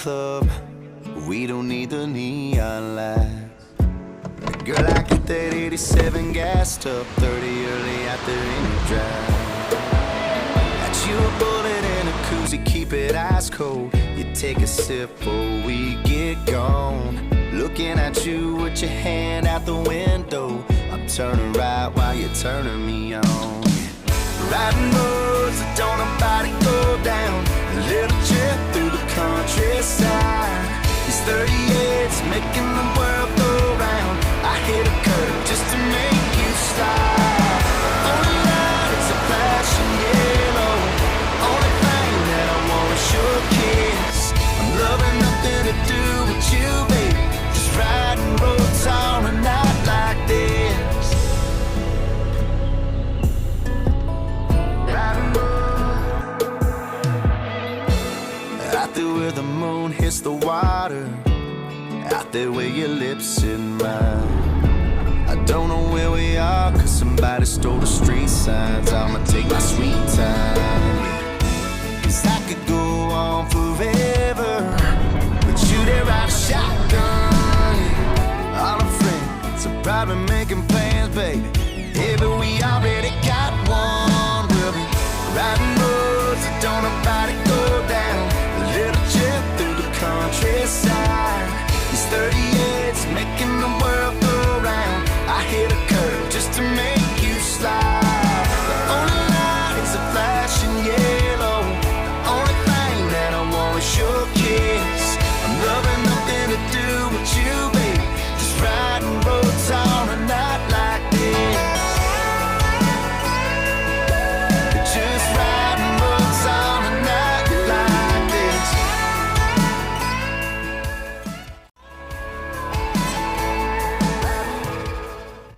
club, we don't need the neon lights. Girl, I get that 87 gassed up, 30 early out there in the drive. Got you a bullet and a koozie, keep it ice cold. You take a sip before we get gone. Looking at you with your hand out the window. I'm turning right while you're turning me on. Riding roads that don't nobody go down. A little trip through the countryside. These 38's making the world go round. I hit a curve just to make you slide. Only lights are flashing yellow. Only thing that I want is your kiss. I'm loving nothing to do with you, baby. Just riding roads on a night like this. Riding roads out there where the moon hits the water. Out there where your lips in mine. I don't know where we are, cause somebody stole the street signs. I'ma take my sweet time.